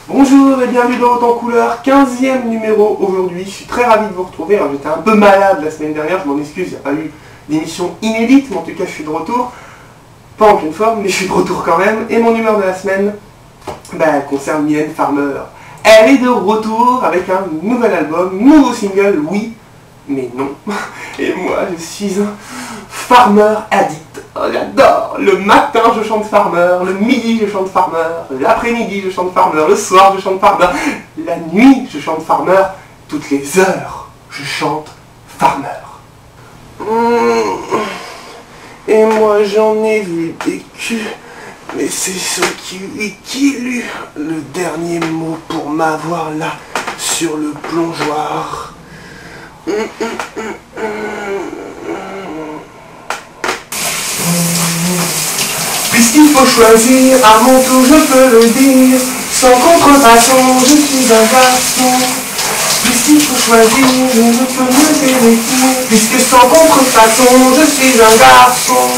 Bonjour et bienvenue dans Haute en Couleur, 15e numéro aujourd'hui. Je suis très ravi de vous retrouver. Alors, j'étais un peu malade la semaine dernière, je m'en excuse, il n'y a pas eu d'émission inédite, mais en tout cas je suis de retour. Pas en pleine forme, mais je suis de retour quand même. Et mon humeur de la semaine, concerne Mylène Farmer. Elle est de retour avec un nouvel album, nouveau single, oui, mais non. Et moi je suis un Farmer addict. Oh, j'adore. Le matin je chante Farmer, le midi je chante Farmer, l'après-midi je chante Farmer, le soir je chante Farmer, la nuit je chante Farmer, toutes les heures je chante Farmer. Et moi j'en ai vu des culs, mais c'est celui qui lut le dernier mot pour m'avoir là sur le plongeoir. Puisqu'il faut choisir, à mon tour je peux le dire, sans contrefaçon, je suis un garçon. Puisqu'il faut choisir, je ne peux me définir, puisque sans contrefaçon, je suis un garçon.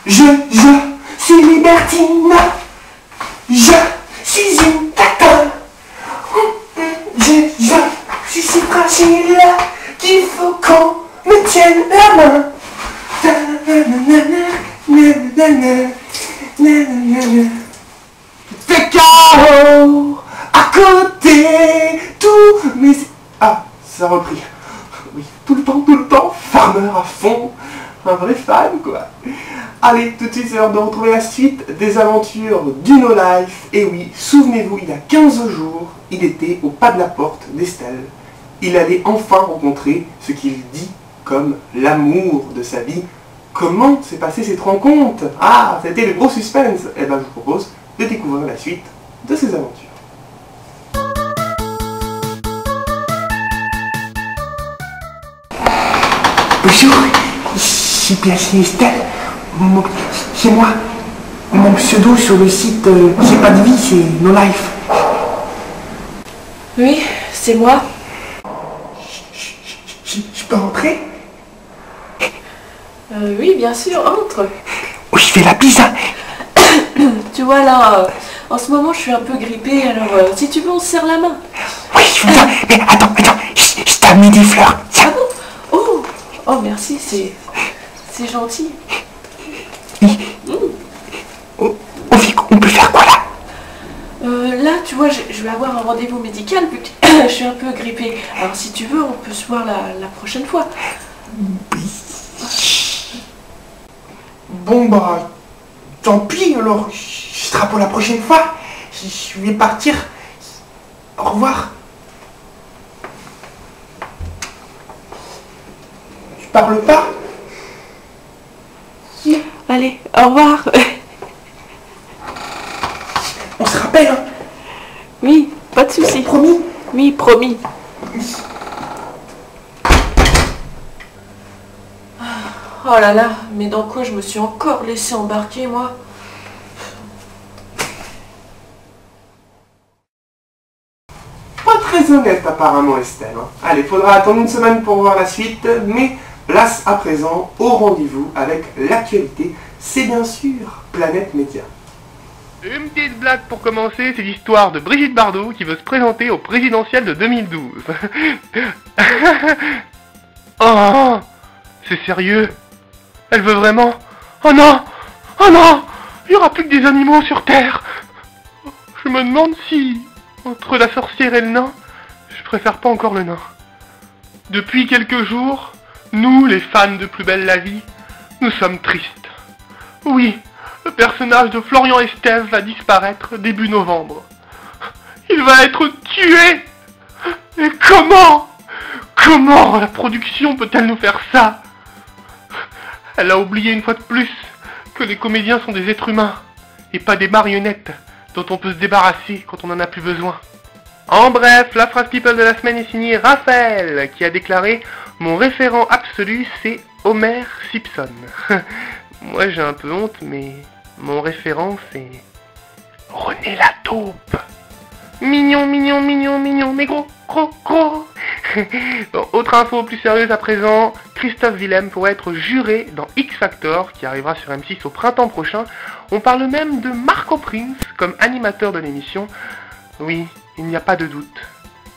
Je suis libertine. Je suis une tata. Je suis si fragile qu'il faut qu'on me tienne la main. Fais chaos à côté, tout mais... Ah, ça a repris. Oui, tout le temps, Farmer à fond. Un vrai fan, quoi. Allez, tout de suite, c'est l'heure de retrouver la suite des aventures du No Life. Et oui, souvenez-vous, il y a 15 jours, il était au pas de la porte d'Estelle. Il allait enfin rencontrer ce qu'il dit comme l'amour de sa vie. Comment s'est passée cette rencontre? Ah, c'était le gros suspense. Eh bien, je vous propose de découvrir la suite de ces aventures. Bonjour, j'ai placé Estelle. C'est moi. Mon pseudo sur le site J'ai pas de vie, c'est No Life. Oui, c'est moi. Je peux rentrer? Oui, bien sûr, entre. Oui, je fais la pizza. Tu vois là, en ce moment je suis un peu grippée, alors si tu veux on se serre la main. Oui, je veux bien. Mais attends, je t'ai amené des fleurs. Tiens. Ah bon? Oh merci, c'est gentil. On peut faire quoi là? Là, tu vois, je vais avoir un rendez-vous médical vu que je suis un peu grippée. Alors si tu veux, on peut se voir la prochaine fois. Bon bah, tant pis alors, je serai pour la prochaine fois. Je vais partir. Au revoir. Tu parles pas? Si. Allez, au revoir. On se rappelle, hein? Oui, pas de soucis. Promis? Oui, promis. Oh là là, mais dans quoi je me suis encore laissé embarquer, moi? Pas très honnête apparemment, Estelle. Hein. Allez, faudra attendre une semaine pour voir la suite, mais place à présent au rendez-vous avec l'actualité. C'est bien sûr Planète Média. Une petite blague pour commencer, c'est l'histoire de Brigitte Bardot qui veut se présenter au présidentiel de 2012. Oh, c'est sérieux? Elle veut vraiment? Oh non! Oh non! Il n'y aura plus que des animaux sur Terre! Je me demande si, entre la sorcière et le nain, je préfère pas encore le nain. Depuis quelques jours, nous, les fans de Plus belle la vie, nous sommes tristes. Oui, le personnage de Florian Estève va disparaître début novembre. Il va être tué! Et comment? Comment la production peut-elle nous faire ça? Elle a oublié une fois de plus que les comédiens sont des êtres humains et pas des marionnettes dont on peut se débarrasser quand on en a plus besoin. En bref, la phrase people de la semaine est signée Raphaël qui a déclaré « Mon référent absolu c'est Homer Simpson ». Moi j'ai un peu honte mais mon référent c'est René la taupe. Mignon, mignon, mignon, mignon, mais gros, gros, gros. Bon, autre info plus sérieuse à présent, Christophe Willem pourrait être juré dans X Factor, qui arrivera sur M6 au printemps prochain. On parle même de Marco Prince comme animateur de l'émission. Oui, il n'y a pas de doute.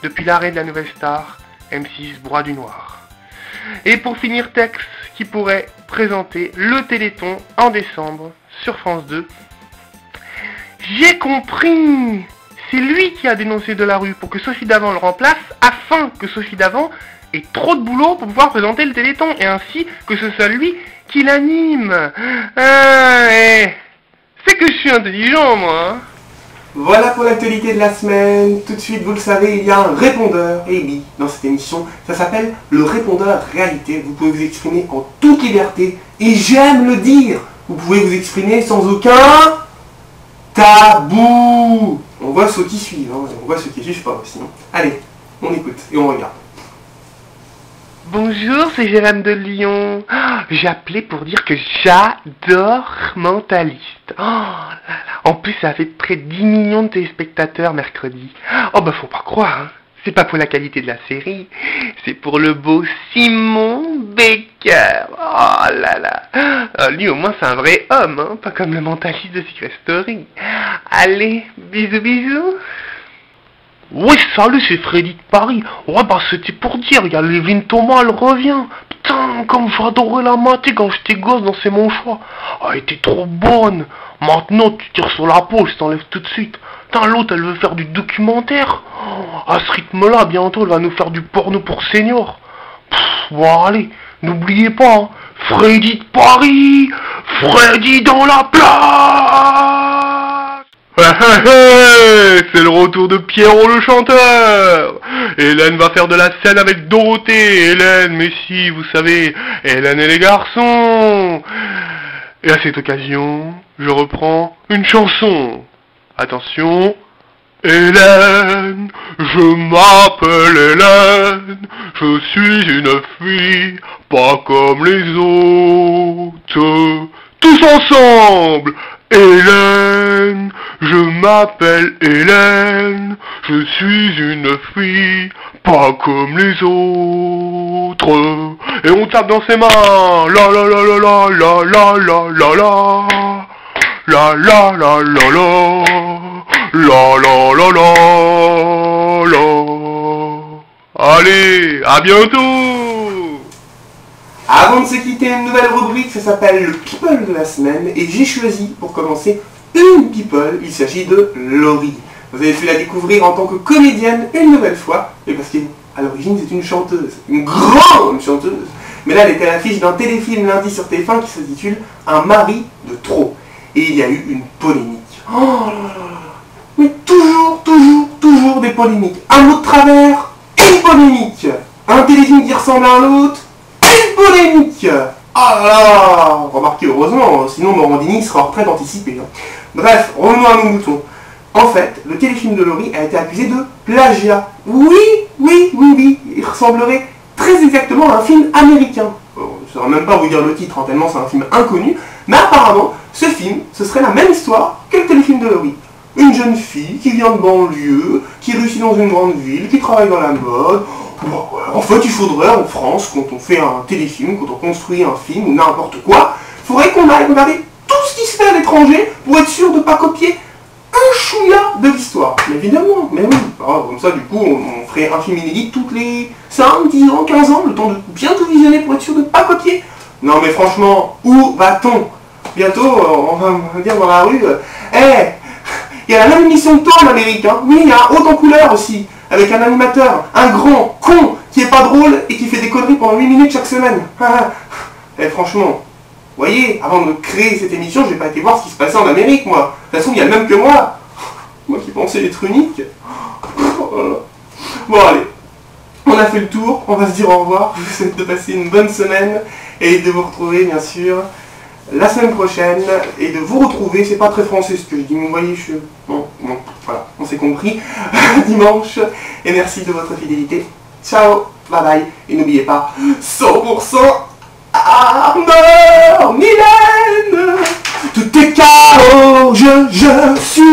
Depuis l'arrêt de la nouvelle star, M6 broie du noir. Et pour finir, Tex, qui pourrait présenter le Téléthon en décembre sur France 2. J'ai compris! C'est lui qui a dénoncé Delarue pour que Sophie Davant le remplace, afin que Sophie Davant ait trop de boulot pour pouvoir présenter le Téléthon, et ainsi que ce soit lui qui l'anime. C'est que je suis intelligent, moi. Hein. Voilà pour l'actualité de la semaine. Tout de suite, vous le savez, il y a un répondeur, et oui, dans cette émission, ça s'appelle le répondeur réalité. Vous pouvez vous exprimer en toute liberté, et j'aime le dire, vous pouvez vous exprimer sans aucun tabou. On voit ceux qui suivent, hein. On voit ceux qui suivent pas aussi. Hein. Allez, on écoute et on regarde. Bonjour, c'est Jérôme de Lyon. Oh, j'ai appelé pour dire que j'adore Mentaliste. Oh là là. En plus, ça a fait près de 10 millions de téléspectateurs mercredi. Oh bah faut pas croire, hein. C'est pas pour la qualité de la série, c'est pour le beau Simon Becker. Oh là là. Lui au moins c'est un vrai homme, hein, pas comme le Mentaliste de Secret Story. Allez, bisous bisous. Ouais, salut, c'est Freddy de Paris. Ouais, bah c'était pour dire, il y a Lévin Thomas, elle revient. Putain, comme j'adorais la mater quand j'étais gosse, dans C'est mon choix. Ah, elle était trop bonne. Maintenant, tu tires sur la peau, je t'enlève tout de suite. Putain, l'autre, elle veut faire du documentaire. Oh, à ce rythme-là, bientôt, elle va nous faire du porno pour seniors. Bon, allez, n'oubliez pas, hein, Freddy de Paris, Freddy dans la place. C'est le retour de Pierrot le chanteur. Hélène va faire de la scène avec Dorothée. Hélène, mais si, vous savez, Hélène et les garçons. Et à cette occasion, je reprends une chanson. Attention. Hélène, je m'appelle Hélène, je suis une fille, pas comme les autres. Tous ensemble. Hélène, je m'appelle Hélène, je suis une fille, pas comme les autres. Et on tape dans ses mains, la la la la la la la la la la la la la la la la la la la. Allez, à bientôt. Avant de se quitter, une nouvelle rubrique, ça s'appelle le People de la semaine, et j'ai choisi pour commencer une People, il s'agit de Laurie. Vous avez pu la découvrir en tant que comédienne une nouvelle fois, et parce qu'à l'origine c'est une chanteuse, une grande chanteuse, mais là elle était à l'affiche d'un téléfilm lundi sur TF1 qui s'intitule Un mari de trop, et il y a eu une polémique. Oh là là là, mais toujours des polémiques, un mot de travers, une polémique, un téléfilm qui ressemble à un autre, une polémique. Ah là là. Remarquez, heureusement, sinon Morandini sera en retraite anticipée. Hein. Bref, revenons à nos moutons. En fait, le téléfilm de Laurie a été accusé de plagiat. Oui, il ressemblerait très exactement à un film américain. Je ne saurais même pas vous dire le titre, hein, tellement c'est un film inconnu, mais apparemment, ce film, ce serait la même histoire que le téléfilm de Laurie. Une jeune fille qui vient de banlieue, qui réussit dans une grande ville, qui travaille dans la mode. Bon, en fait, il faudrait en France, quand on fait un téléfilm, quand on construit un film ou n'importe quoi, il faudrait qu'on aille regarder tout ce qui se fait à l'étranger pour être sûr de ne pas copier un chouïa de l'histoire. Mais évidemment, mais oui. Alors, comme ça, du coup, on ferait un film inédit toutes les 5, 10 ans, 15 ans, le temps de bien tout visionner pour être sûr de ne pas copier. Non mais franchement, où va-t-on? Bientôt, on va dire dans la rue, il y a la même émission que toi en Amérique, hein. Oui, il y a un Haute en couleur aussi, avec un animateur, un grand con, qui est pas drôle et qui fait des conneries pendant 8 minutes chaque semaine. Franchement, vous voyez, avant de créer cette émission, j'ai pas été voir ce qui se passait en Amérique, moi. De toute façon, il y a le même que moi. Moi qui pensais être unique. Bon, allez. On a fait le tour, on va se dire au revoir. Je vous souhaite de passer une bonne semaine et de vous retrouver, bien sûr, la semaine prochaine. Et de vous retrouver, c'est pas très français ce que je dis, mais vous voyez, bon, voilà, on s'est compris. Dimanche. Et merci de votre fidélité. Ciao, bye bye. Et n'oubliez pas, 100% Armor Mylène. Tout est chaos, je suis